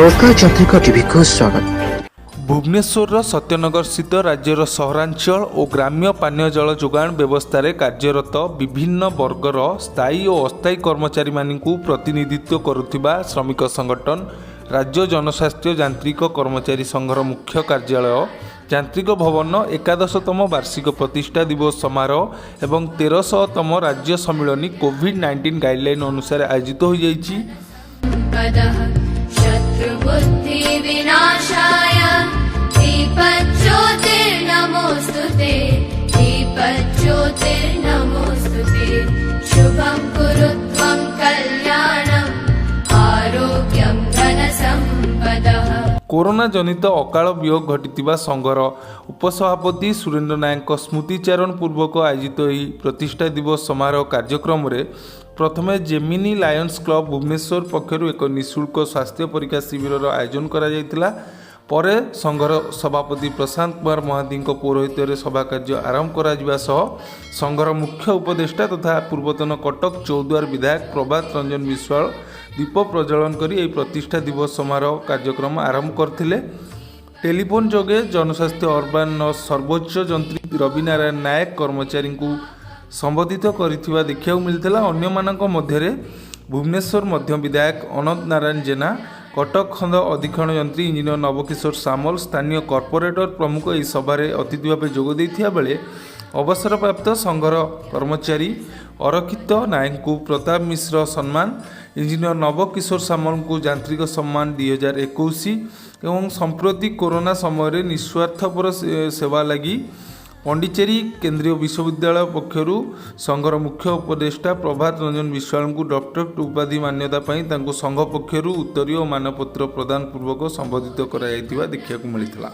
लोक जात्रिक टीवी को स्वागत। भुवनेश्वर सत्यनगर स्थित राज्यर सहरांचल और ग्राम्य पानीय जल जोगाण व्यवस्था रे कार्यरत विभिन्न वर्गर स्थायी और अस्थायी कर्मचारी मानिकु प्रतिनिधित्व करुथिबा श्रमिक संगठन राज्य जनस्वास्थ्य यांत्रिक कर्मचारी संघर मुख्य कार्यालय यांत्रिक भवन 11तम वार्षिक प्रतिष्ठा दिवस समारोह एवं 1300तम राज्य सम्मिलनी कोविड-19 गाइडलाइन अनुसार आयोजित हो जाइछि। शत्रुबुद्धि विनाशाय दीपज्योतिर्नमोस्तुते दीपज्योतिर्नमोस्तुते शुभं कुरु त्वं कल्याणम् आरोग्यं धनसम्पदः। कोरोना जनित अकाल वियोग घटिथिबा संघर उपसभापति सुरेन्द्र नायक स्मृतिचारण पूर्वक आयोजित यह प्रतिष्ठा दिवस समारोह कार्यक्रम रे प्रथमे जेमिनी लायन्स क्लब भुवनेश्वर पक्षर एक निःशुल्क स्वास्थ्य परीक्षा शिविर आयोजन करा जायतिला। परे संघर सभापति प्रशांत कुमार महादी पौरोहित्य सभा कार्य आरंभ करा संघर मुख्य उपदेष्टा तथा पूर्वतन कटक चौद्वार विधायक प्रभात रंजन विश्वाल दीप प्रज्वलन करी यह प्रतिष्ठा दिवस समारोह कार्यक्रम आरंभ करथिले। टेलीफोन जोगे जनस्वास्थ्य अर्बान सर्वोच्च जंत्री रविनारायण नायक कर्मचारी को संबोधित करिथिबा देखिବାକୁ मिलथिला। अन्यमानक मध्यरे भुवनेश्वर मध्य विधायक अनंत नारायण जेना, कटक खंड अधीक्षण यंत्री इंजीनियर नवकिशोर सामल, स्थानीय कॉर्पोरेटर प्रमुख यह सभारे अतिथि भाव जोग देथिया बेले अवसरप्राप्त संघर कर्मचारी अरक्षित नायक को प्रताप मिश्र सम्मान, इंजीनियर नवकिशोर सामल को यांत्रिक सम्मान 2021 एवं संप्रति कोरोना समय निस्वार्थपर सेवा लगी पंडिचेरी केंद्रीय विश्वविद्यालय पक्षर संघर मुख्य उपदेष्टा प्रभात रंजन विश्वाल को डॉक्टरेट उपाधि मान्यता संघ पक्षर उत्तरीय मानपत्र प्रदान पूर्वक संबोधित करा देखा मिलता।